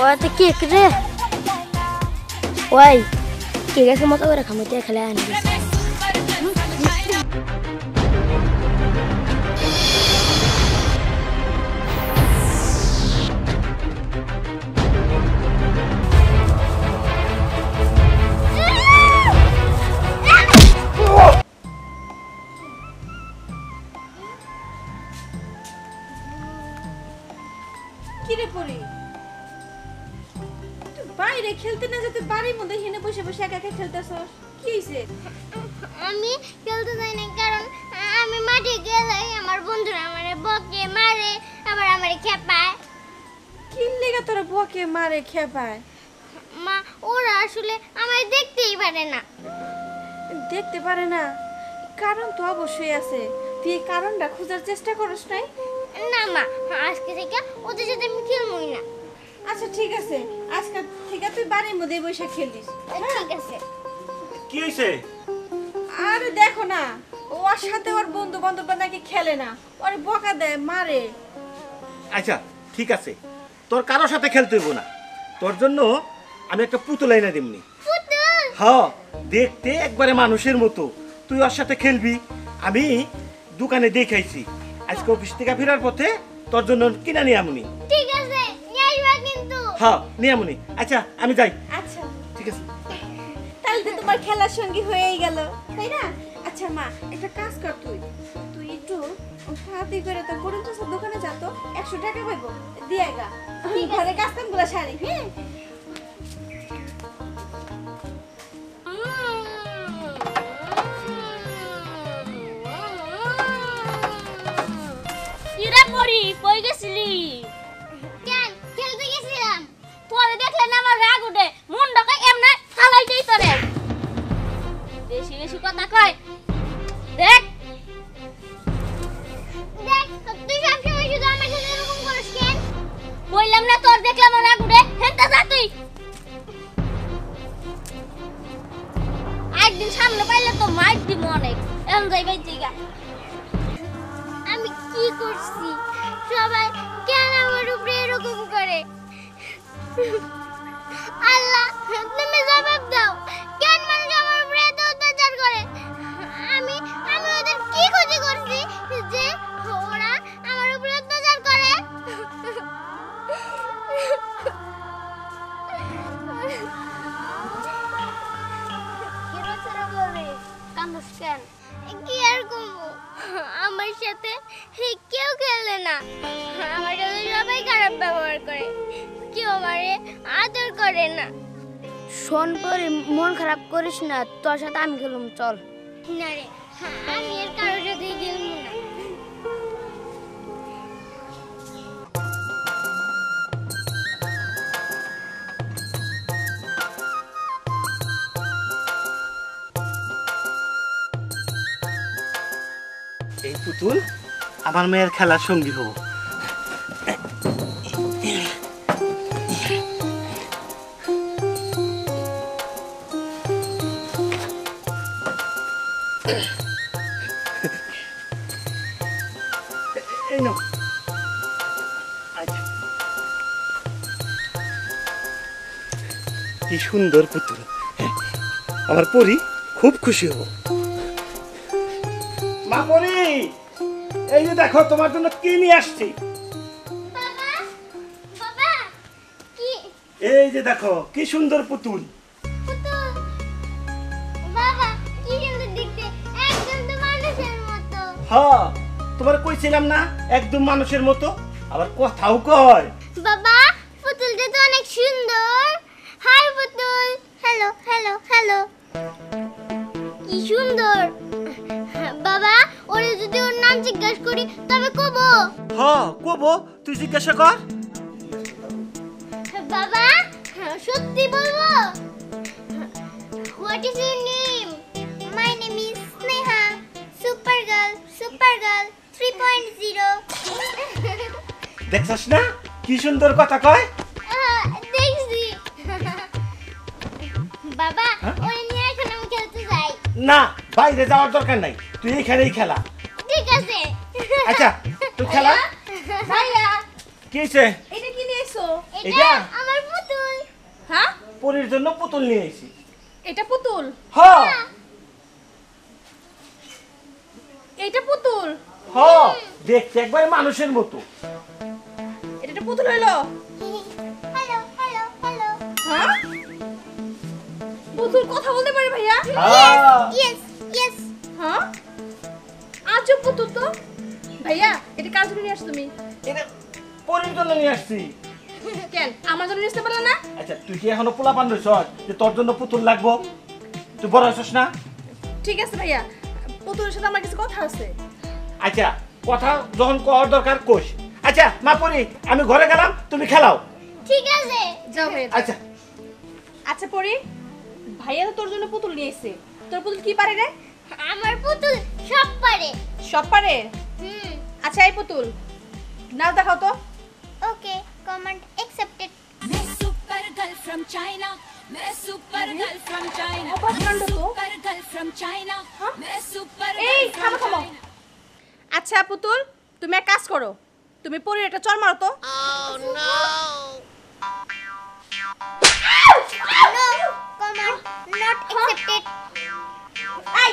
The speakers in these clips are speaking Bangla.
ওতে কেক রে ওই কেকের মতো করে খামতে খেলে আনি কিরে পড়ি বাইরে খেলতে না যেতে বাড়ির মধ্যে হেনে বসে বসে একা একা খেলতেছস কি হইছে আমি খেলতে যাই না কারণ আমি মাঠে গেলে আমার বন্ধুরা আমারে বকে মারে আবার আমারে খেপায় কি লেগে তোরা বকে মারে খেপায় মা ওরা আসলে আমায় দেখতেই পারে না দেখতে পারে না কারণ তো অবশ্যই আছে তুই এই কারণটা খোঁজার চেষ্টা করিস নাই না মা আজকে থেকে ওদের সাথে আমি খেলবই না আচ্ছা ঠিক আছে আজকে থেকে তুই বাড়ির মধ্যে বসে খেলিস ঠিক আছে কি হইছে আরে দেখো না ওর সাথে ওর বন্ধু বান্ধবরা নাকি খেলে না ওর বকা দেয় মারে আচ্ছা ঠিক আছে তোর কারোর সাথে খেলতে হইব না তোর জন্য আমি একটা পুতুল এনে দিমনি পুতুল হ্যাঁ দেখতে একবারে মানুষের মতো তুই ওর সাথে খেলবি আমি দোকানে দেখাইছি আজকে অফিস থেকে ফেরার পথে তোর জন্য কিনা নিয়ে আমনি ঠিক আছে নিয়ে আসবা কিন্তু হ্যাঁ নিয়ে আমনি আচ্ছা আমি যাই আচ্ছা ঠিক আছে তাহলে তো তোমার খেলার সঙ্গী হয়েই গেল তাই না আচ্ছা মা একটা কাজ কর তুই তুই একটু তাড়াতাড়ি করে তো গরুর চাষের দোকানে যা তো 100 টাকা পাইবো দিয়ে গা আমি ঘরে কাজ কামগুলো সারি হ্যাঁ কিরা পড়ি কই গেছিলি কেন খেলতে গেছিলাম তোরে দেখলে না আমার রাগ উঠে মুন্ডকে এমনে ফালাই দেই তোরে বেশি বেশি কথা কয় দেখ দেখ তুই সবসময় শুধু আমার সাথে এরকম করিস কেন বললাম না তোর দেখলাম আমার রাগ উঠে হেনতে যা তুই একদিন সামনে পাইলে তো মাইর দিব অনেক এখন যাইবাই জায়গা আমি কি করছি সবাই কেন আমার উপরে এরকম করে আল্লাহ তুমি জবাব দাও কেন মানুষ আমার উপরে এত অত্যাচার করে আমি আমি ওদের কি ক্ষতি করছি যে ওরা আমার উপরে অত্যাচার করে কি রচনা বলবি কান্দুস কেন কি আর করবো আমার সাথে কেউ খেলে না আমার সাথে সবাই খারাপ ব্যবহার করে কেউ আমারে আদর করে না শোন পরে মন খারাপ করিস না তোর সাথে আমি খেলুম চল না রে আমি আর কারোর সাথে খেলবো না এই পুতুল আমার মেয়ের খেলার সঙ্গী হবো এই নাও আচ্ছা কি সুন্দর পুতুল আমার পরি খুব খুশি হব মা পরি এই যে দেখো তোমার জন্য কি নিয়ে আসছি বাবা বাবা কি এই যে দেখো কি সুন্দর পুতুল পুতুল বাবা কি সুন্দর দেখতে একদম তো মানুষের মতো হ্যাঁ তোমার কইছিলাম না একদম মানুষের মতো আবার কথাও কয় বাবা পুতুলটা তো অনেক সুন্দর হাই পুতুল হ্যালো হ্যালো হ্যালো কি সুন্দর বাবা ওরে যদি ওর নাম জিজ্ঞাসা করি তবে কব হ্যাঁ কবো তুই জিজ্ঞাসা কর বাবা সত্যি বলবো what is your name my name is Sneha super girl 3.0 দেখছস না কি সুন্দর কথা কয় দেখছি বাবা হ্যাঁ? ওই নিয়ে এখন আমি খেলতে যাই না বাইরে যাওয়ার দরকার নাই তুই এখানেই খেলা ঠিক আছে আচ্ছা তুই খেলা ভাইয়া কি হইছে এটা কি নিয়ে এসো এটা এটা? আমার হ্যাঁ পরীর জন্য পুতুল নিয়ে আইছি। এটা পুতুল? হ্যাঁ এটা পুতুল? হ্যাঁ, দেখতে একবারে মানুষের মতো। এটা একটা পুতুল হইলো? Hello hello hello. হ্যাঁ পুতুল কথা বলতে পারে ভাইয়া? হ্যাঁ ইয়েস ইয়েস। হ্যাঁ আজব পুতুল তো। ভাইয়া এটা কার জন্য নিয়ে আসছো তুমি? এটা পরীর জন্য নিয়ে আসছি। কেন আমার জন্য নিয়ে আসতে পারলে না? আচ্ছা তুই কি এখনো পোলা পান রইছ যে তোর জন্য পুতুল লাগবো? তুই বড় হইছস না? ঠিক আছে ভাইয়া, পুতুলের সাথে আমার কিছু কথা আছে। আচ্ছা কথা যখন কর দরকার কোষ। আচ্ছা মা পরি, আমি ঘরে গেলাম, তুমি খেলাও। ঠিক আছে। যাও ভাইয়া। আচ্ছা আচ্ছা পরি, ভাইয়া তো তোর জন্য পুতুল নিয়ে এসেছে। তোর পুতুল কি পারে রে? আমার পুতুল সব পারে। সব পারে? হুম। আচ্ছা এই পুতুল নাচ দেখাও তো। ওকে, কমান্ড অ্যাকসেপ্টেড। मैं सुपर गर्ल फ्रॉम चाइना, मैं सुपर गर्ल फ्रॉम चाइना, অবাক কাণ্ড তো। सुपर गर्ल फ्रॉम चाइना, मैं सुपर এই गर्ल থামো फ्रॉम থামো। चाइना। আচ্ছা পুতুল, তুমি এক কাজ করো, তুমি পরির একটা চড় মারো তো। No, command not accepted. এই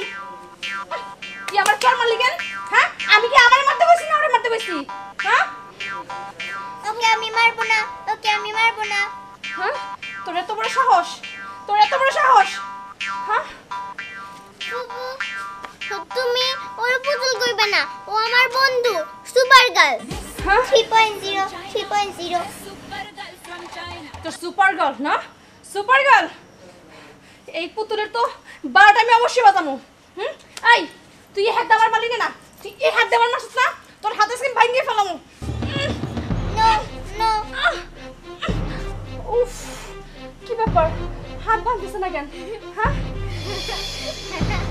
কি আমার চড় মারলি কেন? হ্যাঁ আমি কি আমার মারতে বসি না ওরে মারতে বসি? হ্যাঁ ওকে আমি মারবো না, ওকে আমি মারবো না। হ্যাঁ তোর এত বড় সাহস, তোর এত বড় সাহস। হ্যাঁ বুবু, তুমি ওর পুতুল কইবে না, ও আমার বন্ধু সুপার গার্ল। হ্যাঁ 3.0 3.0। Super girl from China. তোর সুপার গার্ল না? সুপার গার্ল এই পুতুলের তো 12টা আমি অবশ্যই বাজামু। হুম এই তুই এই হাত দেওয়ার মালিক না, তুই এই হাত দেওয়ার মাসিস না, তোর হাতে স্কিন ভাঙিয়ে ফেলামু। No no. উফ কি ব্যাপার, হাত ভাঙতেছে না কেন? হ্যাঁ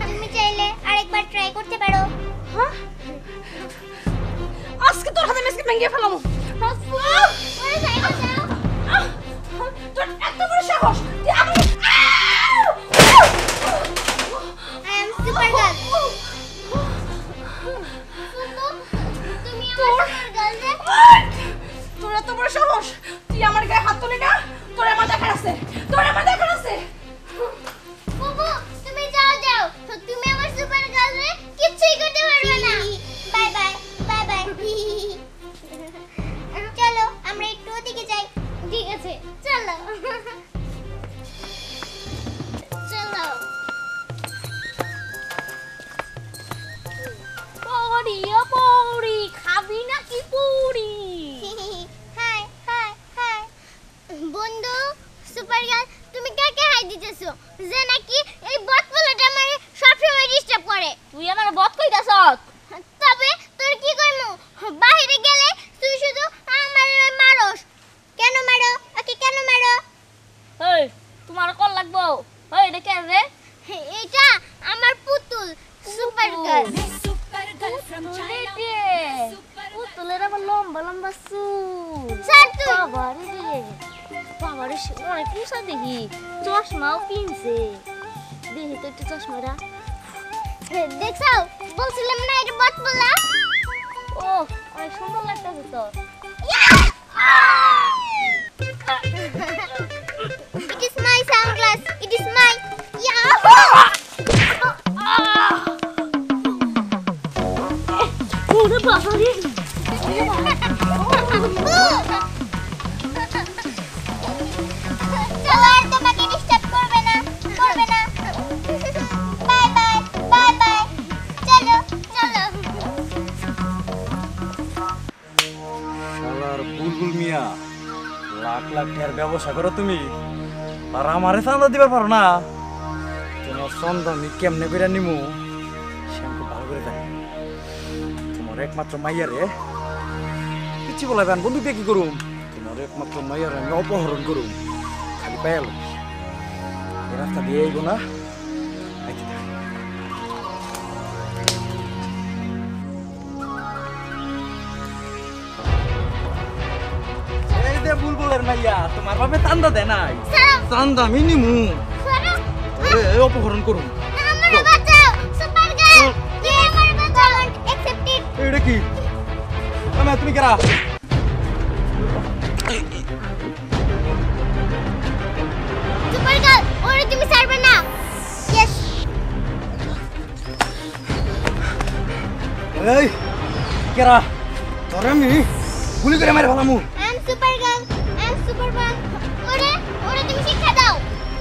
তুমি চাইলে আরেকবার ট্রাই করতে পারো। হ্যাঁ আজকে তোর হাতে স্কিন ভাঙিয়ে ফেলামু। ওরে সাইডে যাও। তোর এত বড় সাহস, তুই আমাকে আই এম সুপার গার্ল। তুমি আমার সুপার গার্ল রে। তোর এত বড় সাহস, তুই আমার গায়ে হাত তুলি না? তোর আমার দেখার আছে, তোর আমার দেখার আছে। বুবু, তুমি যাও যাও, তুমি আমার সুপার গার্ল রে কিচ্ছুই করতে পারবে না। Bye bye bye by. চলো আমরা একটু ওদিকে যাই। ঠিক আছে চলো। চলো। পরি ও পরি, খাবি না কি পুরি? Hi hi hi. বন্ধু সুপার গার্ল, তুমি কাকে হাই দিতেছো যে নাকি এই বটপলাটা আমারে সবসময় ডিস্টার্ব করে? তুই আমার বত কইতাছস? তবে তোর কি কইমু, বাইরে গেলে তুই শুধু আমারে মারোস। কেন মারো? ওকে কেন মারো? এই তোমার কল লাগবো? এই এটা কেন রে? এটা আমার পুতুল সুপার গার্ল। मैं सुपर गर्ल फ्रॉम चाइना, পুতুলের আবার লম্বা লম্বা চুল। ছাড় তুই। বাবারে রে, বাবারে সে অনেক উঁচা দেখি, চশমাও কিনছে। দেখি তো একটু চশমাটা। দেখছো, বলছিলাম না এটা বটপলা। ও অনেক সুন্দর লাগতেছে তো। It is my sunglass. It is my. Yahoo! ওরে বাবারে, চলো আর তোমাকে ডিস্টার্ব করবে না, করবে না। Bye bye bye by. চলো চলো। শালার বুলবুল মিয়া, লাখ লাখ টাকার ব্যবসা করো তুমি, আর আমারে চাঁদা দিবার পারো না? তোমার সন্ধ্যা আমি কেমনে করে নিমু সে আমাকে ভালো করে জানি। তোমার একমাত্র মাইয়ারে কিছু বলাবেন বন্ধু দিয়ে কি করুম? তোমার একমাত্র মাইয়ারে আমি অপহরণ করুম, খালি পাইল এই রাস্তা দিয়ে আইব না। আইতে থাক। এই যে বুলবুলের মাইয়া, তোমার বাপে চান্দা দেয় নাই, চান্দা আমি নিমু, সরো। ওরে অপহরণ করুম। আমারে বাঁচাও সুপার গার্ল। কে আমারে বাঁচাও? অ্যাকসেপ্টেড। এটা কি? তুমি কেরা? তুমি ছাড়বে না। ইয়েস। এই কেরা তোরে আমি গুলি করে মেরে ফেলামু। I am super girl, I am super girl. ওরে ওরে তুমি শিক্ষা দাও।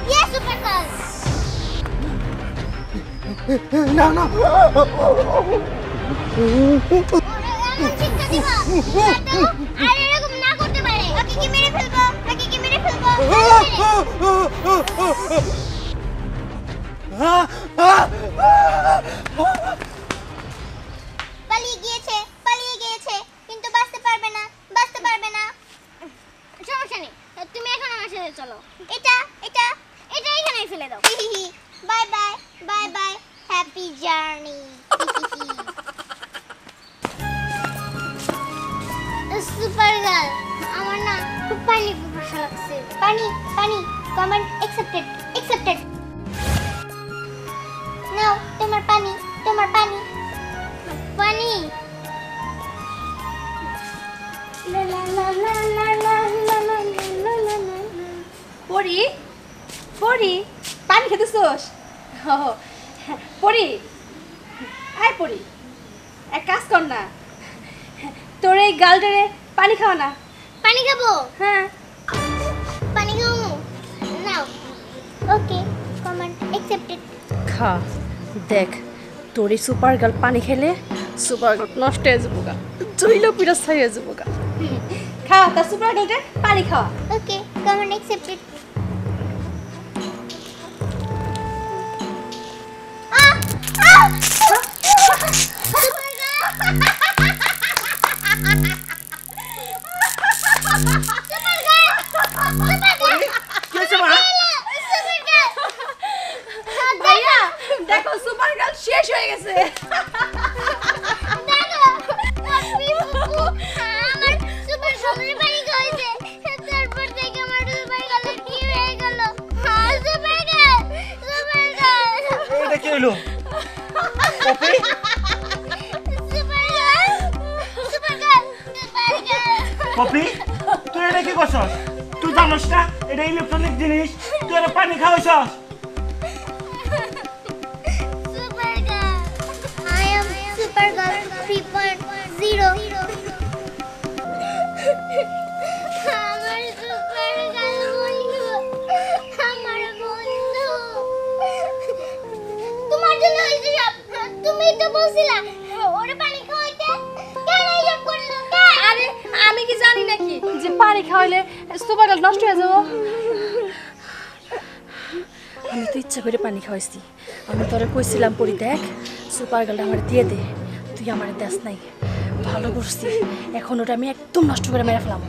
Yes super girl. না না ওরে এমন শিক্ষা দিবা যাতে আর এরকম না করতে পারে। ওকে কি মেরে ফেলবো, ওকে কি মেরে ফেলবো। পালিয়ে গিয়েছে কিন্তু বাঁচতে পারবে না, বাঁচতে পারবে না। সমস্যা নেই, তুমি এখন আমার সাথে চলো। এটা এটা এটা এখানেই ফেলে দাও। By bye bye by, happy journey. Super girl, আমার না খুব পানি পিপাসা লাগছে। পানি পানি, কমেন্ট অ্যাকসেপ্টেড অ্যাকসেপ্টেড। নাও তোমার পানি, তোমার পানি পানি। লা লা লা লা লা লা লা লা লা লা লা। পরি পরি পানি খেতেছোস? পরি আয় পরি, এক কাজ কর না, তোর এই গালটারে পানি খাওয়া না। পানি খাবো? হ্যাঁ পানি খাবো। নাও ওকে, কমেন্ট অ্যাকসেপ্টেড। খা, দেখ তোর এই সুপার গার্ল পানি খেলে সুপার গার্ল নষ্ট হয়ে যাবো গা, জইল পিড়া ছাই হয়ে যাবো গা। খা, তার সুপার গার্লটা পানি খাওয়া। ওকে, কমেন্ট অ্যাকসেপ্টেড। ভাইয়া দেখো সুপার গার্ল শেষ হয়ে গেছে। এটা কি হলো পপি? পপি তুই এটা কি করছস? তুই জানোস না এটা ইলেকট্রনিক জিনিস, তুই এটা পানি খাওয়াইছস? তোমার জন্য হয়েছে সব। তুমি তো বলছিলা ওরে পানি খাওয়াইতে, কেন এইসব করলো? আরে আমি কি জানি নাকি যে পানি খাওয়াইলে সুপার গার্ল নষ্ট হয়ে যাবো? আমি তো ইচ্ছা করে পানি খাওয়াইছি। আমি তোরে কইছিলাম পরি দেখ সুপার গার্লটা আমার দিয়ে দে, তুই আমার দেশ নাই, ভালো করছি। এখন ওটা আমি একদম নষ্ট করে মেরে ফেলাম।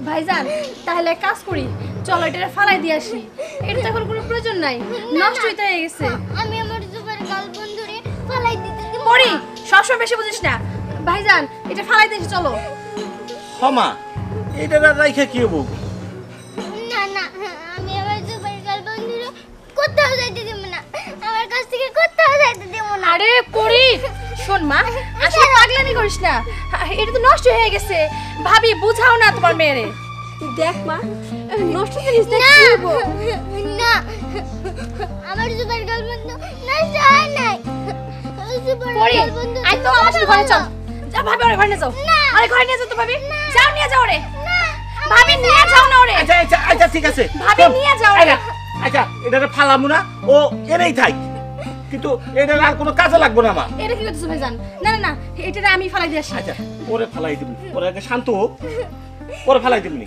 ভাইজান তাহলে এক কাজ করি, চলো এটা ফালাই দিয়ে আসি। এটা তো এখন কোনো প্রয়োজন নাই, নষ্ট হইতে হয়ে গেছে। আমি আমার সুপার গার্ল বন্ধুরে ফালাই দিতে দিব। পরি সবসময় বেশি বুঝিস না। ভাইজান এটা ফালাই দিয়ে আসি, চলো। হমা এটা রাইখা কি হবো? না না, আমি আমার সুপার গার্ল বন্ধুরে কোথাও যাইতে দেব না, আমার কাছ থেকে কোথাও যাইতে দেব না। আরে পরি শোন মা, আসলে পাগলামি করিস না, এটা তো নষ্ট হয়ে গেছে। ভাবি বুঝাও না তোমার মেয়েরে। দেখ মা, নষ্ট জিনিসটা কি হবো? না, আমার সুপার গার্ল বন্ধু নষ্ট হয় নাই। সুপার পরি গার্ল বন্ধু আই তো আমার সাথে ঘরে চল। যা ভাবি ওরে ঘরে নিয়ে যাও। না। আরে ঘরে নিয়ে যাও তো ভাবি। যাও নিয়ে যাও রে। না, ভাবি নিয়ে যাও না ওরে। আচ্ছা আচ্ছা আচ্ছা ঠিক আছে ভাবি নিয়ে যাও রে। আচ্ছা এটা ফালামু না, ও এনেই থাক, কিন্তু এটা আর কোনো কাজে লাগবে না মা। এটা কি করতেছ ভাইজান? না না না, এটা আমি ফালাই দিয়ে আসি। আচ্ছা পরে ফালাই দিবি, পরে আগে শান্ত হোক, পরে ফালাই দিবনি।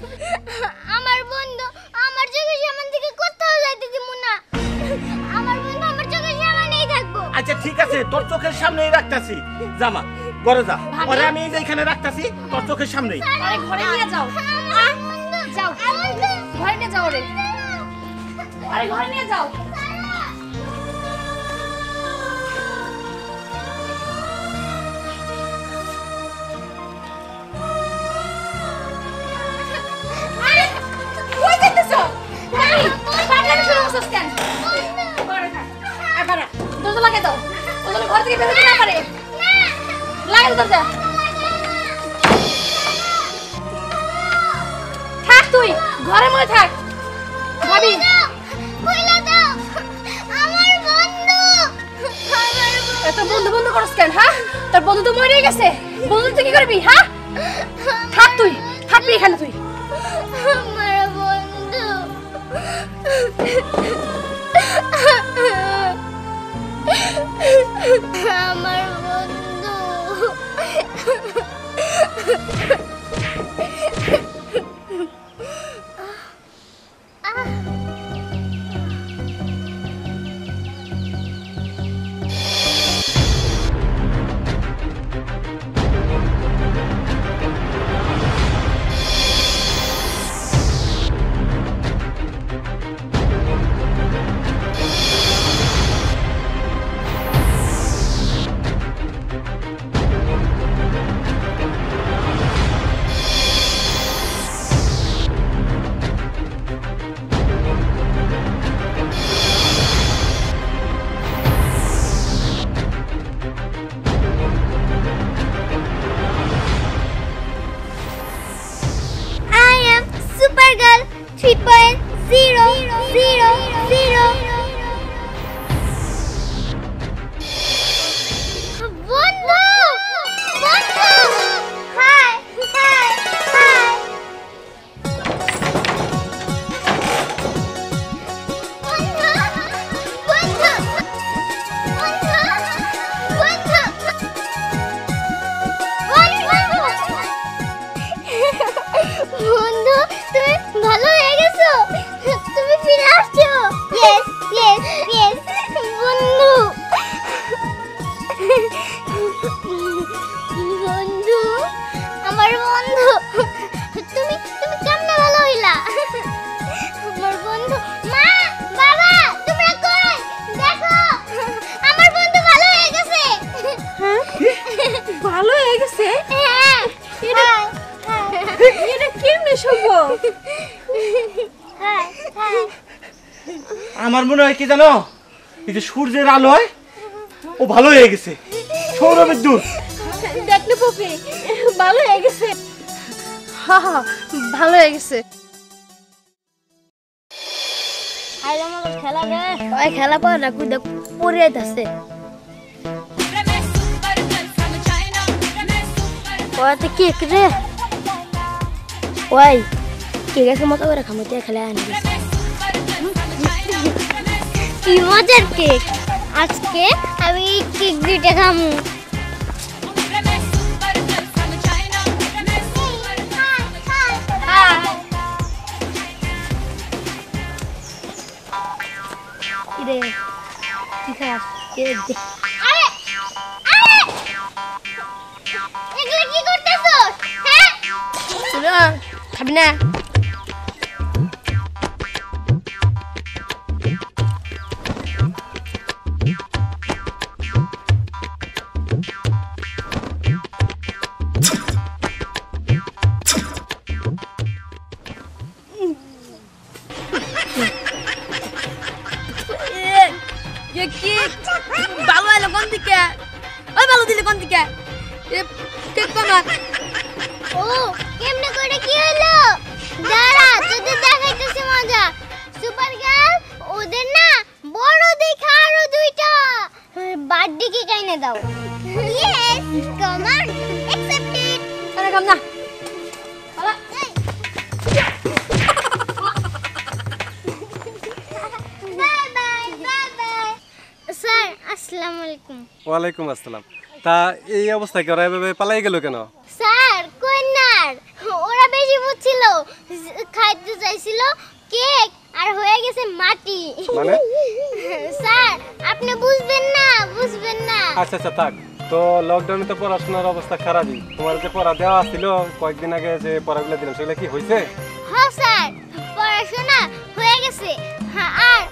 আমার বন্ধু আমার চোখের সামনে থেকে কোথাও যাইতে দিব না। আমার বন্ধু আমার চোখের সামনেই থাকবো। আচ্ছা ঠিক আছে, তোর চোখের সামনেই রাখতাছি, জামা ঘরে যা, পরে আমি এই যে এখানে রাখতাছি তোর চোখের সামনেই। আরে ঘরে নিয়ে যাও। যাও ঘরে নিয়ে যাও রে। আরে ঘরে নিয়ে যাও। আরে কই যাইতেছো? আরে পাগলামি শুরু করছস কেন? ঘরে থাক। আর বাড়া দরজা লাগিয়ে দাও, ও যেন ঘর থেকে বের হতে না পারে। লাগিয়ে দাও দরজা। থাক তুই ঘরের মধ্যে থাক। ভাবি বন্ধু বন্ধু করছ কেন হ্যাঁ? তোর বন্ধু তো মরে গেছে, বন্ধু তুই কি করবি হ্যাঁ? থাকবি এখানে তুই। আমার বন্ধু আমার বন্ধু I am Supergirl 3.000. বন্ধু হাই হাই হাই বন্ধু তুমি ভালো হয়ে গেছো, তুমি ফিরে আসছো। ইয়েস ইয়েস ইয়েস বন্ধু বন্ধু আমার বন্ধু তুমি তুমি কেমনে ভালো হইলা? আমার বন্ধু মা বাবা তোমরা কই দেখো আমার বন্ধু ভালো হয়ে গেছে। ভালো হয়ে গেছে? হ্যাঁ এটা কেমনে সম্ভব? আমার মনে হয় কি জানো, এই যে সূর্যের আলোয় ও ভালো হয়ে গেছে, সৌরবিদ্যুৎ। দেখলে পপি ভালো হয়ে গেছে। হ্যাঁ ভালো হয়ে গেছে। খেলা রে ওই খেলা পর না কুদে পড়ে যাচ্ছে। Ramesh Supergirl from China. Ramesh Supergirl. ওতে কেক রে ওই কেকের মতো করে খামতে খেলা আনি। Ramesh Supergirl from China. Ramesh কি মজার কেক, আজকে আমি কেক দিতে খামু। Ramesh Supergirl from China. Ramesh Supergirl from China. ইরে কি খাস কেক দে। আরে আরে এগুলা কি করতেছস হ্যাঁ? শুনো খাবি না? ভালো হলো কোন দিকে? ওই ভালো দিলে কোন দিকে? কেক কমার। ও কেমনে করে কি হলো? দাঁড়া তোদের দেখাইতেছি মজা। সুপারগার্ল ওদের না বড় দেখে আরো দুইটা বার্থডে কেক এনে দাও। Yes come on accepted. আরে কাম না। Bye bye bye bye. Sir আসসালামু আলাইকুম। ওয়ালাইকুম আসসালাম। তা এই অবস্থায় ওরা এভাবে পালাই গেল কেন? স্যার কন্যার ওরা বেশি বুঝছিল, খাইতে চাইছিল কেক আর হয়ে গেছে মাটি। মানে? স্যার আপনি বুঝবেন না বুঝবেন না। আচ্ছা আচ্ছা থাক, তো লকডাউনে তো পড়াশোনার অবস্থা খারাপই। তোমার যে পড়া দেওয়া ছিল কয়েকদিন আগে, যে পড়াগুলো দিলাম সেগুলো কি হয়েছে? হ্যাঁ স্যার পড়াশোনা হয়ে গেছে। হ্যাঁ আর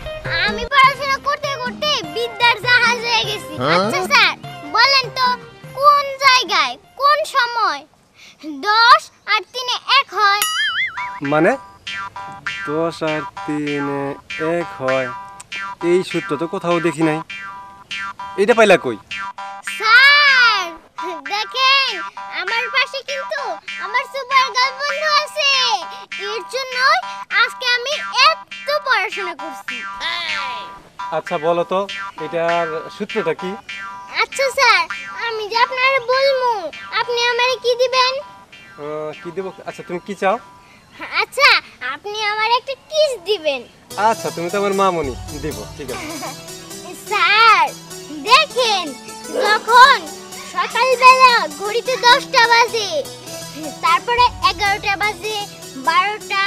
আমি পড়াশোনা করতে করতে বিদ্যার জাহাজ হয়ে গেছি। আচ্ছা স্যার বলেন তো কোন জায়গায় কোন সময় 10 আর 3 1 হয়? মানে 10 আর 3 1 হয়, এই সূত্র তো কোথাও দেখি নাই। এটা পাইলা কই? স্যার দেখেন আমার পাশে কিন্তু আমার সুপার গার্ল বন্ধু আছে, এর জন্য আজকে আমি এত পড়াশোনা করছি। আচ্ছা বলো তো এটার সূত্রটা কি? আচ্ছা স্যার, আমি যে আপনারে বলমু, আপনি আমারে কি দিবেন? কি দেবো? আচ্ছা তুমি কি চাও? আচ্ছা, আপনি আমার একটা কিস দিবেন। আচ্ছা তুমি তো আমার মামনি, দেব, ঠিক আছে। স্যার দেখেন, যখন সকালবেলা ঘড়িতে 10টা বাজে, তারপরে 11টা বাজে, 12টা,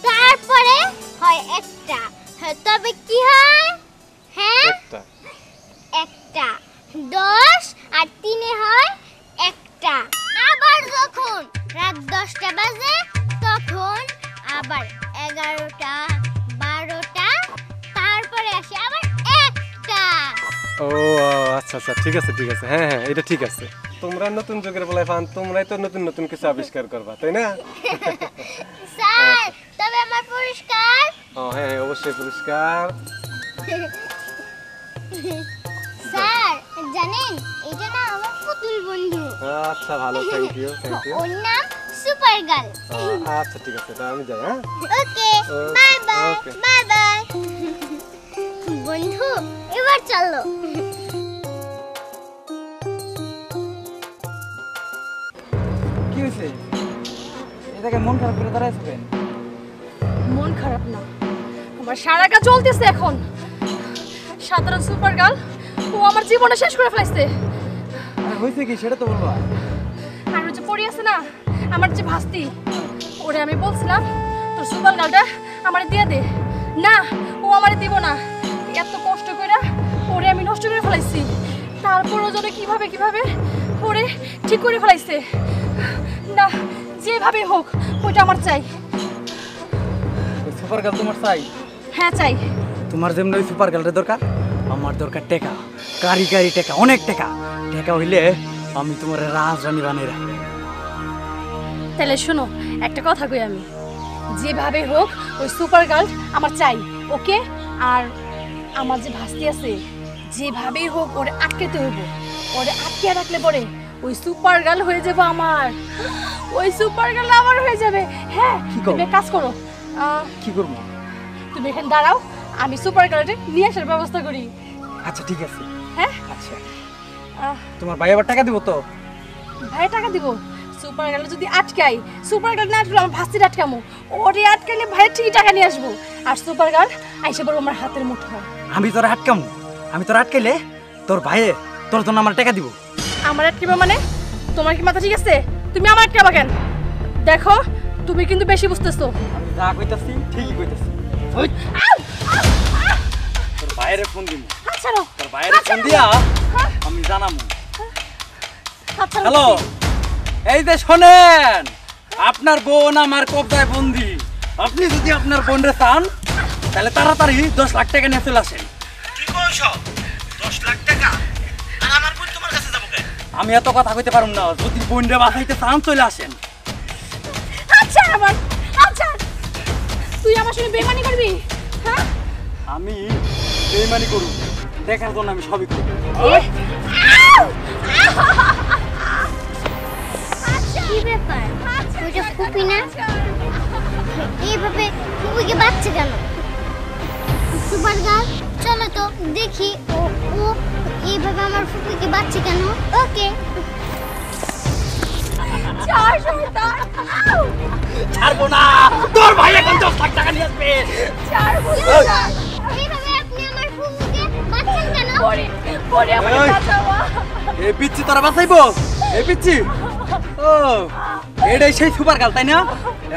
তারপরে হয় 1টা, তবে কি হয়? হ্যাঁ, একটা 1টা, 10 আর 3 হয় 1টা। আবার যখন রাত 10টা বাজে, তখন আবার 11টা, 12টা, তারপরে আসে আবার 1টা। ও আচ্ছা আচ্ছা, ঠিক আছে ঠিক আছে, হ্যাঁ হ্যাঁ এটা ঠিক আছে। তোমরা নতুন যুগের বলে ফান, তোমরাই তো নতুন নতুন কিছু আবিষ্কার করবা, তাই না? স্যার, তবে আমার পুরস্কার? হ্যাঁ হ্যাঁ অবশ্যই পুরস্কার। স্যার জানেন, এটা না আমার পুতুল বন্ধু। আচ্ছা ভালো, থ্যাংক ইউ থ্যাংক ইউ। ওর নাম সুপার গার্ল। আচ্ছা ঠিক আছে, তা আমি যাই। হ্যাঁ ওকে, বাই বাই। ওকে। বাই বাই বন্ধু, এবার চলো। কি হয়েছে? এটাকে মন খারাপ করে দাঁড়াইছো কেন? মন খারাপ না, আমার সারা কাজ চলতেছে এখন। সাধারণ সুপার গার্ল ও আমার জীবনে শেষ করে ফেলাইছে। আর হয়েছে কি সেটা তো বলবা। আর ওই যে পড়ি আছে না, আমার যে ভাস্তি, ওরে আমি বলছিলাম তোর সুপার গার্লটা আমারে দিয়ে দে। না, ও আমারে দিব না। এত কষ্ট করে ওরে আমি নষ্ট করে ফেলাইছি, তারপরও যেন কিভাবে কিভাবে ওরে ঠিক করে ফেলাইছে। না, যেভাবে হোক ওইটা আমার চাই। ওই সুপার গার্ল তোমার চাই? হ্যাঁ চাই। তোমার যেমন ওই সুপার গার্লের দরকার, আমার দরকার টাকা, কারি কারি টাকা, অনেক টাকা। টাকা হইলে আমি তোমার রাজরানী বানিয়ে রাখবো। তাহলে শোনো, একটা কথা কই আমি, যেভাবে হোক ওই সুপার গার্ল আমার চাই, ওকে? আর আমার যে ভাস্তি আছে, যেভাবেই হোক ওরে আটকেতে হইব। ওরে আটকে রাখলে পরে ওই সুপার গার্ল হয়ে যাবে আমার। ওই সুপার গার্ল আমার হয়ে যাবে। হ্যাঁ, কি করবো? তুমি এক কাজ করো, কি করবো? তুমি এখানে দাঁড়াও, আমি সুপার গার্লটা নিয়ে আসার ব্যবস্থা করি। আচ্ছা ঠিক আছে। হ্যাঁ, আচ্ছা তোমার ভাই আবার টাকা দিব তো? ভাই টাকা দিব? সুপার গার্ল যদি আটকাই, সুপার গার্ল না আটকালে আমার ভাস্তির আটকামো। ওরে আটকাইলে ভাইয়ের ঠিকই টাকা নিয়ে আসবো। আর সুপার গার্ল আইসা বলবো আমার হাতের মুঠো। আমি তোর আটকামু, আমি তোর আটকাইলে তোর ভাইয়ে তোর জন্য আমার টাকা দিব। আমার আটকাবা মানে? তোমার কি মাথা ঠিক আছে? তুমি আমার আটকাবা কেন? দেখো, তুমি কিন্তু বেশি বুঝতেছো। আমি যা কইতাছি ঠিকই কইতাছি। তোর ভাইয়ের ফোন দিব। আচ্ছা তোর ভাইয়ের ফোন দিয়া আমি জানামু। আচ্ছা, হ্যালো, এই যে শোনেন, আপনার বোন আমার কবজায় বন্দি। আপনি যদি আপনার বোনরে চান তাহলে তাড়াতাড়ি 10 লাখ টাকা নিয়ে চলে আসেন। কি কইছো? 10 লাখ টাকা? আর আমার বোন তোমার কাছে যাবো কেন? আমি এত কথা কইতে পারুম না। যদি বোনরে বাঁচাইতে চান চলে আসেন। আচ্ছা আমার, আচ্ছা তুই আমার সঙ্গে বেমানি করবি? হ্যাঁ, আমি বেইমানি করব, দেখার জন্য আমি সবই করব। কি ব্যাপার? ওইটা ফুপি না? এইভাবে ফুপিকে বাচ্চা কেন? সুপার গার্ল, চলো তো দেখি ও ও এইভাবে আমার ফুপিকে বাচ্চা কেন। ওকে। ছাড়বো না, তোর ভাই এখন 10 লাখ টাকা নিয়ে আসবে। এইভাবে আপনি আমার ফুপিকে বাচ্চান কেন? এই পিচ্ছি তোরা বাঁচাইবো? এই পিচ্ছি? ও, এটাই সেই সুপার গার্ল তাই না?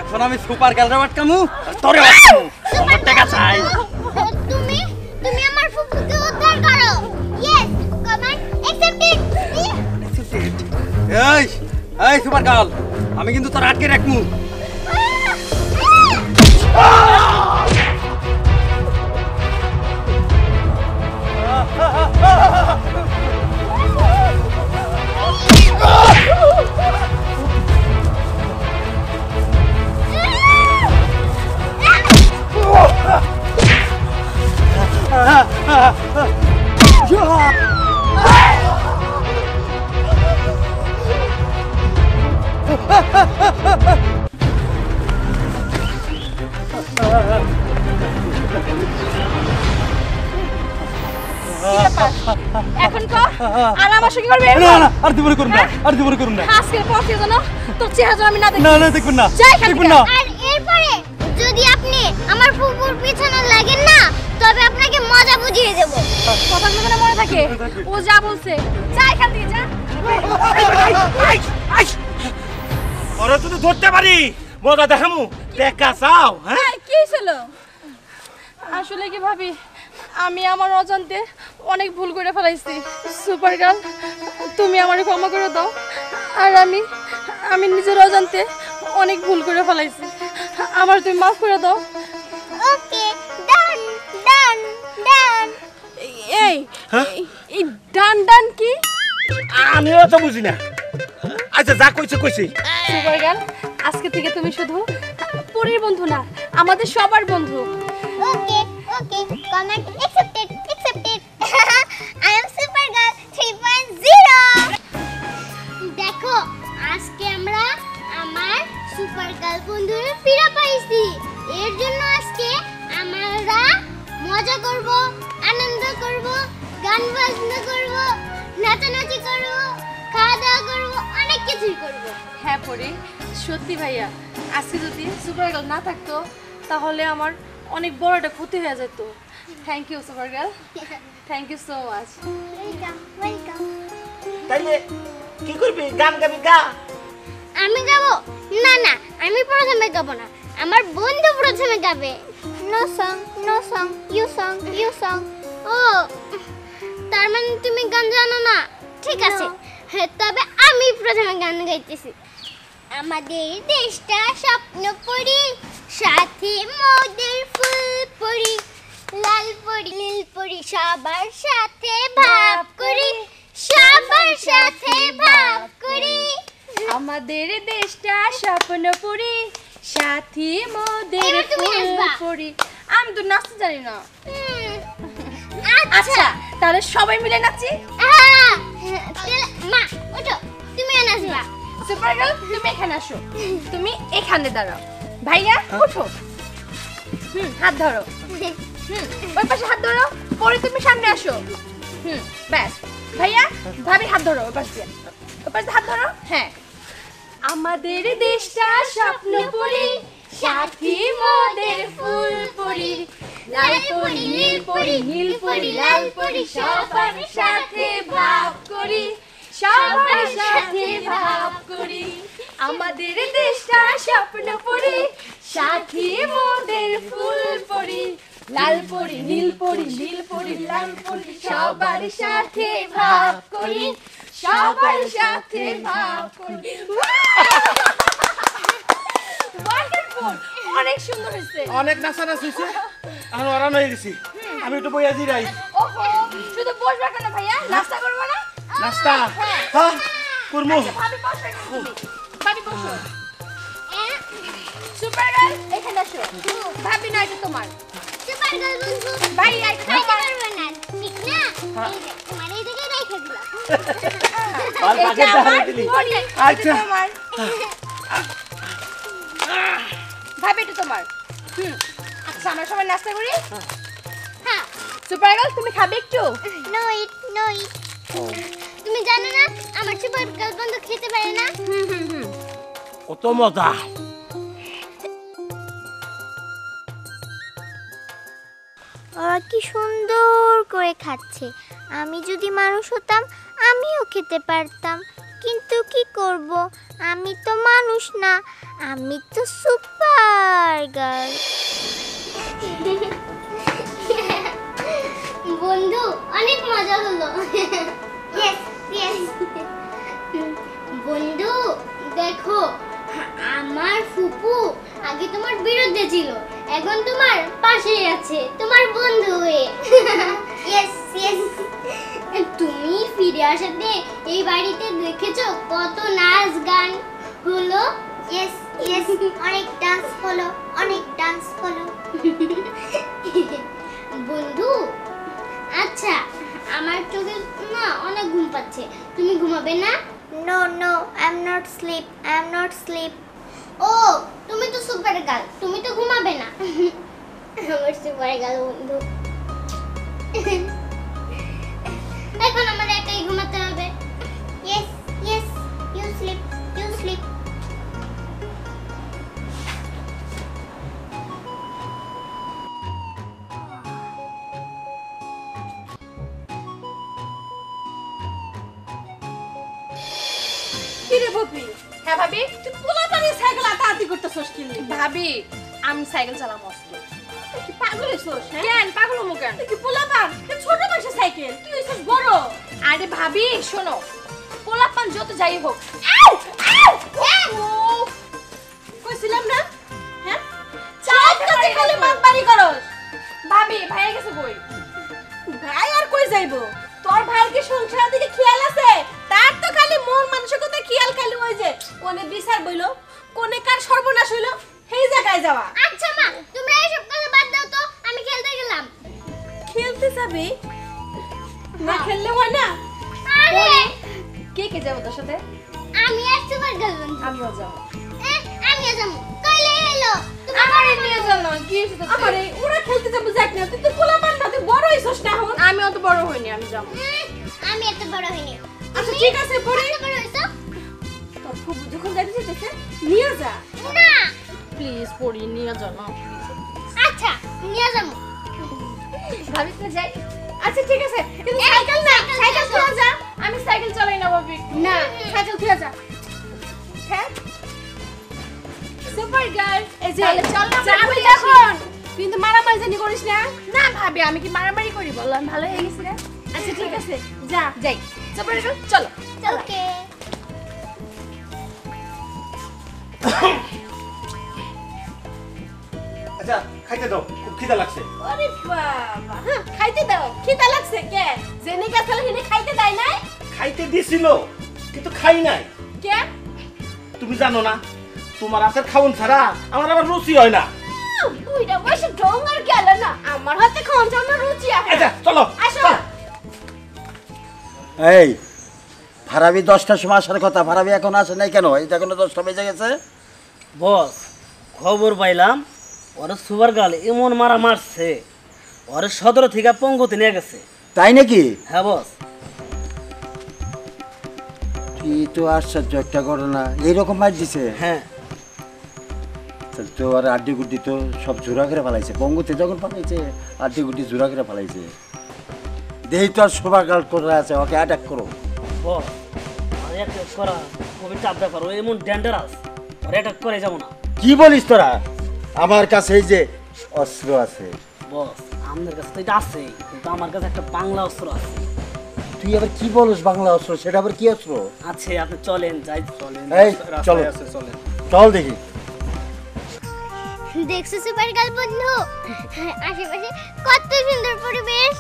এখন আমি সুপার গার্লরে আটকামু আর তোরে আটকামু। আমার টাকা চাই। তুমি তুমি আমার ফুপিকে উদ্ধার করো। Yes, command accepted. এই এই সুপার গার্ল, আমি কিন্তু তোর আটকে রাখমু। এখন ক আর আমার সঙ্গে করবে না না আর দিব করুন না আর দিব করুন না আজকের পর থেকে যেন তোর চেহারা আমি না দেখি না না দেখুন না যাই এখান দেখুন থেকে। না আর এরপরে যদি আপনি আমার ফুপুর পিছনে লাগেন না তবে আপনাকে মজা বুঝিয়ে দেব কথাগুলো যেন মনে থাকে ও যা বলছে যা এখান থেকে যা ওরা যদি ধরতে পারি মজা দেখামু দেখা চাও হ্যাঁ কি ছিল আসলে কি ভাবি আমি আমার অজান্তে অনেক ভুল করে ফেলাইছি সুপার গার্ল তুমি আমারে ক্ষমা করে দাও আর আমি নিজের অজান্তে অনেক ভুল করে ফেলাইছি আমার তুমি মাফ করে দাও ওকে ডান ডান ডান এই এই ডান ডান কি আমিও তো বুঝি না আচ্ছা যা কইছে কইছি সুপার গার্ল আজকে থেকে তুমি শুধু পরীর বন্ধু না আমাদের সবার বন্ধু okay okay comment accepted accepted I am super girl 3.0 দেখো আজকে আমরা আমার সুপার গার্ল বন্ধুর ফিরে পাইছি এর জন্য আজকে আমরা মজা করব আনন্দ করব গান বাজনা করব নাচানাচি করব খাওয়া দাওয়া করব অনেক কিছুই করব হ্যাঁ পরি সত্যি ভাইয়া আজকে যদি সুপার গার্ল না থাকতো তাহলে আমার অনেক বড় একটা ক্ষতি হয়ে যেত thank you super girl thank you so much welcome welcome তাইলে কি করবি গান গাবি গা আমি গাবো না না আমি প্রথমে গাবো না আমার বন্ধু প্রথমে গাবে নো সং ইউ সং ও তার মানে তুমি গান জানো না ঠিক আছে হ্যাঁ তবে আমি প্রথমে গান গাইতেছি আমাদের দেশটা স্বপ্ন পরি সাথে মোদের ফুল পরি লাল পরি নীল পরি সবার সাথে ভাব করি সবার সাথে ভাব করি আমাদের দেশটা স্বপ্নপুরি সাথী মোদের এবার তুমি নাচবা। ফুলপুরি আমি তো নাচতে জানি না আচ্ছা আচ্ছা তাহলে সবাই মিলে নাচি মা ওঠো তুমি নাচবা সুপার গার্ল তুমি এখানে আসো তুমি এখানে দাঁড়াও ভাইয়া ওঠো হাত ধরো ওই পাশে হাত ধরো পরে তুমি সামনে আসো ব্যাস ভাইয়া ভাবি হাত ধরো ওই পাশে হাত ধরো হ্যাঁ আমাদের দেশটা স্বপ্ন পরি সাথী মোদের ফুল পরি লাল পরি নীল পরি নীল পরি লাল পরি সবার সাথে ভাব করি সবার সাথে ভাব করি আমাদের দেশটা স্বপ্ন পরি সাথী মোদের ফুল পরি লাল পরি নীল পরি নীল পরি লাল পরি সবার সাথে ভাব করি সবার সাথে ভাব করি ওয়ান্ডারফুল অনেক সুন্দর হয়েছে অনেক নাচানাচি হইছে আর ওরান হয়ে গেছি আমি একটু বইয়া দিরাই ওহো শুধু বসবা কেন ভাইয়া নাস্তা করবো না নাস্তা হ্যাঁ করমু ভাবি বসবে কেন তুমি? ভাবি বসো সুপার গার্ল এখানে আসো ভাবি না এটা তোমার সুপার গার্ল বন্ধু ভাই এটা খাইতে তোমার পারবে না ঠিক না এই যে, তোমার এই দিকে রেখে দিলাম আর এটা বাগের আমার দাঁড়াই দিলি পরি, এটা আচ্ছা তোমার ভাবি এটা তোমার আচ্ছা আমরা সবাই নাস্তা করি হ্যাঁ সুপার গার্ল তুমি খাবে একটু নো ইট তুমি জানো না আমার সুপার গার্ল বন্ধু খেতে পারে না কত মজা ওরা কি সুন্দর করে খাচ্ছে আমি যদি মানুষ হতাম আমিও খেতে পারতাম কিন্তু কি করব আমি তো মানুষ না আমি তো সুপার গার্ল বন্ধু অনেক মজা হলো বন্ধু দেখো আমার ফুপু আগে তোমার বিরুদ্ধে ছিল এখন তোমার পাশেই আছে তোমার বন্ধু হয়ে তুমি ফিরে আসাতে এই বাড়িতে দেখেছো কত নাচ গান হলো অনেক ডান্স হলো বন্ধু আচ্ছা আমার চোখে না অনেক ঘুম পাচ্ছে তুমি ঘুমাবে না no I am not sleep ও তুমি তো সুপার গার্ল তুমি তো ঘুমাবে না আমার সুপার গার্ল বন্ধু এখন আমার একাই ঘুমাতে হবে। Yes yes, you sleep, you sleep. কি রে বপি, হ্যাঁ ভাবি। তুই পোলাপানি সাইকেল আতাআতি করতেছস কি লিগা? ভাবি আমি সাইকেল চালাম মস্ত। তুই কি পাগল হইছস? হ্যাঁ, কেন পাগল হমু কেন? তুই কি পোলাপান? তুই ছোট মানুষের সাইকেল, তুই হইছস বড়। আরে ভাবি শোনো, পোলাপান যত যাই হোক, কইছিলাম না? হ্যাঁ, চাপ কাছে খালি বাড়ি করস। ভাবি ভাইয়া গেছে কই? ভাই আর কই যাইবো? তোর ভাইয়ের কি সংসারের দিকে খেয়াল আছে? তার তো খালি মন মানসিকতা খেয়াল, খালি ওই যে কোনে বিচার বইলো, কোনে কার সর্বনাশ হইলো, সেই জায়গায় যাওয়া। আচ্ছা মা, তোমরা এইসব কথা বাদ দাও তো, আমি খেলতে গেলাম। খেলতে যাবি? না খেললে হয় না? আরে কে কে যাবো তোর সাথে? আমি আর সুপার গার্ল বন্ধু। আমিও যাবো। আমিও যাবো। কইলে এলো তুমি আমারে নিয়ে যাও না, কি হইছে তোর? আমারে ওরা খেলতে যাবো যাক না, তুই তো পোলাপান না, তুই বড় হইছস না এখন। আমি অত বড় হইনি, আমি যাবো। আমি এত বড় হইনি। আচ্ছা ঠিক আছে, পরে এত বড় হইছো? তোর ফুফু যখন যাইতে যেতেছে নিয়ে যা। না। প্লিজ পড়ি নিয়ে যাও না। আচ্ছা, নিয়ে যাবো। ভাবি তো যাই। আচ্ছা ঠিক আছে, কিন্তু সাইকেল না, সাইকেল তুই যা। আমি সাইকেল চালাই না ভাবি। না, সাইকেল তুই যা। হ্যাঁ, সুপার গার্ল এই যে তাহলে চল না, আমরা যাবি ঘুরে আসি। এখন। তুই কিন্তু মারামারি জানি করিস না। না ভাবি, আমি কি মারামারি করি বললাম? ভালো হয়ে গেছি রে। আচ্ছা ঠিক আছে, যা। যাই। সুপার গার্ল চলো। ওকে। আচ্ছা খাইতে দাও, খুব খিদা লাগছে। আরে বাবা, হ্যাঁ, খাইতে দাও। খিদা লাগছে কে? জেনে গেছাল হিনে খাইতে দেয় নাই? খাইতে দিছিল কিন্তু খাই নাই। কে? তুমি জানো না, তোমার হাতের খাওন ছাড়া আমার আবার রুচি হয় না। বুইড়া বয়সে ঢঙ্গার গেল না। আমার হাতে খাওয়ান যাও না, রুচি আছে। আচ্ছা চলো আসো। চলো। এই ভাড়াবি 10টার সময় আসার কথা, ভাড়াবি এখন আসে নাই কেন? এই এখনো 10টা বেজে গেছে। বস খবর পাইলাম ওরা সুপার গার্ল এমন মারা মারছে, ওরা সদর থেকে পঙ্গুতে নিয়ে গেছে। তাই নাকি? হ্যাঁ বস। কি তো আশ্চর্য একটা ঘটনা, এইরকম মার দিছে। হ্যাঁ তো আর আড্ডি গুড্ডি তো সব জোড়া করে ফেলাইছে, পঙ্গুতে যখন পালাইছে আড্ডি গুড্ডি জোড়া করে ফেলাইছে। দেহি তো আর শোভা গার্ল করে আছে, ওকে অ্যাটাক করো। বস আর একটা করা খুবই চাপ ব্যাপার, ও এমন ডেঞ্জারাস, ওর অ্যাটাক করে যাবো না। কি বলিস তোরা? আমার কাছে এই যে অস্ত্র আছে। বস আমাদের কাছে তো এটা আছে, কিন্তু আমার কাছে একটা বাংলা অস্ত্র আছে। তুই আবার কি বলিস বাংলা অস্ত্র? সেটা আবার কি অস্ত্র? আছে, আপনি চলেন, যাই চলেন। এই চলো, চল দেখি। দেখছো সুপার গার্ল বন্ধু, আশেপাশে কত সুন্দর পরিবেশ।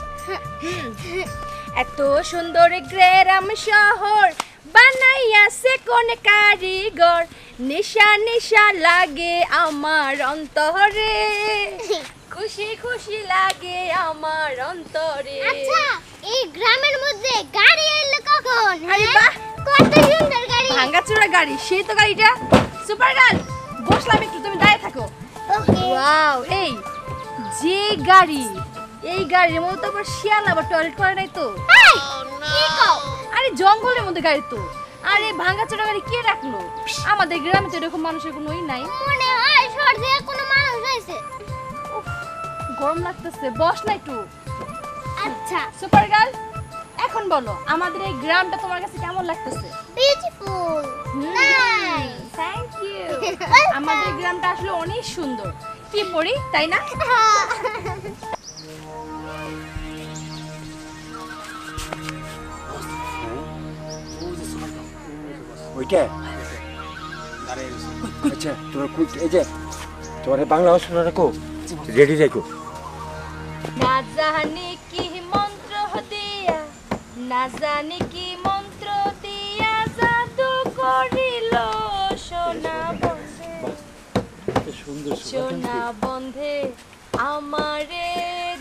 এত সুন্দর গ্রাম শহর বানাইয়াছে কোন কারিগর, নিশা নিশা লাগে আমার অন্তরে, খুশি খুশি লাগে আমার অন্তরে। আচ্ছা, এই গ্রামের মধ্যে গাড়ি এলো কখন? আরে হ্যাঁ? বাহ, কত সুন্দর গাড়ি। ভাঙাচোরা গাড়ি, সেই তো গাড়িটা। সুপার গার্ল বসলাম একটু, তুমি দাঁড়িয়ে থাকো। ওকে। ওয়াও, এই যে গাড়ি, এই গাড়ির মধ্যে তো আবার শিয়াল আবার টয়লেট করে নাই তো? এই, কি কও? আরে জঙ্গলের মধ্যে গাড়ি তো। আরে ভাঙাচোরা গাড়ি কে রাখলো? আমাদের গ্রামে তো এরকম মানুষের কোনোই নাই। মনে হয় শহর থেকে কোনো মানুষ হয়েছে। গরম লাগতেছে, বস না একটু। আচ্ছা, সুপার গার্ল এখন বলো, আমাদের এই গ্রামটা তোমার কাছে কেমন লাগতেছে? Beautiful, nice. Thank you. আমাদের গ্রামটা আসলে অনেক সুন্দর, কি পড়ি তাই না? ওইটা আচ্ছা, তোরা এই যে তোমার বাংলা অস্ত্র রাখো, রেডি রাখো। না জানি কি মন্ত্র দিয়া, না জানি কি মন্ত্র দিয়া জাদু করিল সোনা বন্ধে, সোনা বন্ধে আমারে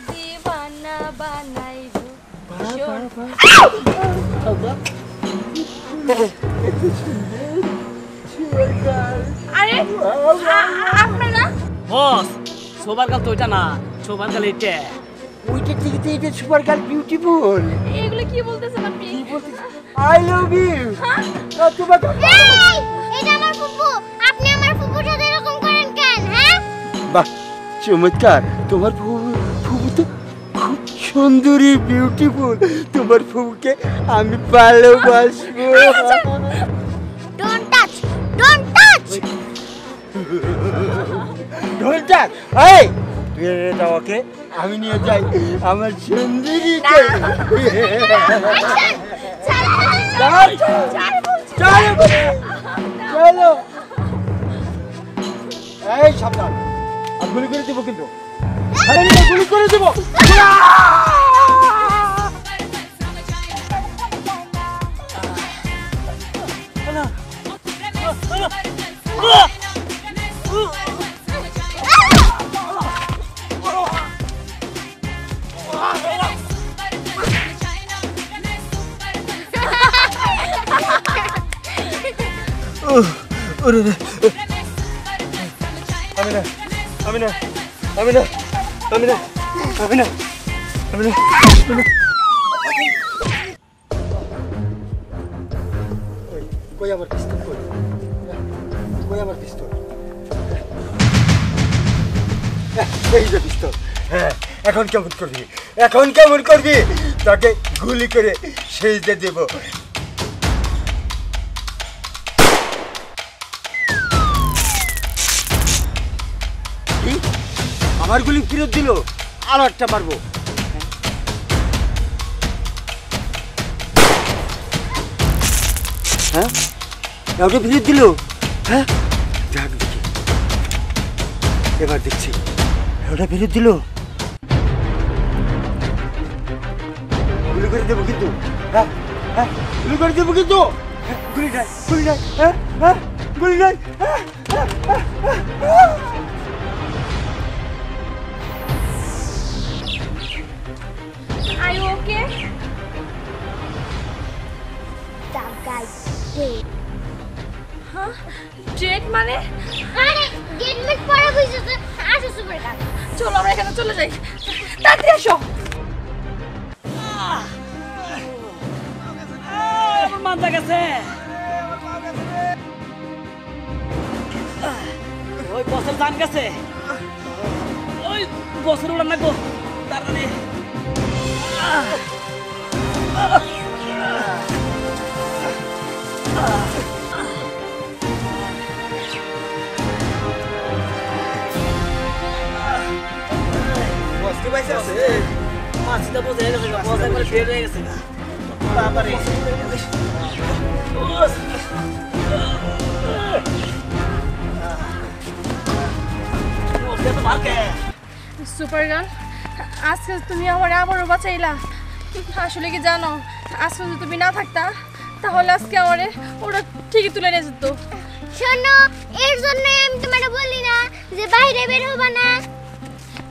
দিবানা বানাইল। আরে আপনারা বস সুপার গার্ল তো ওইটা না, সুপার গার্ল এটা। ওই মার্কেট থেকে তো এটা সুপার গার্ল বিউটিফুল। এগুলো কি বলতেছেন আপনি? I love you. তোমাকে এই, এটা আমার ফুফু। আপনি আমার ফুফুর সাথে এরকম করেন কেন, হ্যাঁ? বাহ চমৎকার, তোমার ফুফু তো খুব সুন্দরী বিউটিফুল। তোমার ফুফুকে আমি ভালোবাসবো। Don't touch, don't touch. ঢোলটা এই তুই এনে দাও ওকে, আমি নিয়ে যাই আমার সুন্দরীকে। চলো এই সাবধান, আর গুলি করে দেবো কিন্তু, গুলি করে দেবো। কই আমার পিস্তল, কই আমার পিস্তল? এই যে পিস্তল। হ্যাঁ, এখন কেমন করবি, এখন কেমন করবি? তাকে গুলি করে সেজতে দেব। আমার গুলি ফেরত দিল, আরো একটা মারবো। হ্যাঁ, ওটা ফেরত দিল। হ্যাঁ, যাক দেখি, এবার দেখছি ওটা ফেরত দিল। গুলি করে দেবো কিন্তু, হ্যাঁ হ্যাঁ, গুলি করে দেবো কিন্তু। গুলি নাই, গুলি নাই, হ্যাঁ হ্যাঁ, গুলি নাই। Are you okay? That guy dead. হ্যাঁ, ডেট মানে? আরে ডেড মিট পড়া কইছো তো, আসো সুপার গার্ল। চলো আমরা এখানে চলে যাই, তাড়াতাড়ি আসো। মাথা গেছে, ওই বছর জান গেছে, ওই বছর উড়ান না গো তাড়াতাড়ি। মাছটা বোঝা গেছে, মজা করে বের হয়ে গেছে। সুপার গার্ল, আজকে তুমি আমার আবারও বাঁচাইলা। আসলে কি জানো, আজকে যদি তুমি না থাকতা তাহলে আজকে আমারে ওরা ঠিকই তুলে নিয়ে যেত। শোনো, এর জন্য আমি তোমারে বলি না যে বাইরে বের হবা না।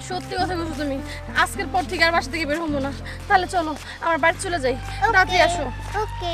সত্যি কথা বলছো তুমি, আজকের পর থেকে আর বাসা থেকে বের হবো না। তাহলে চলো আমার বাড়ি চলে যাই, রাতে আসো। ওকে।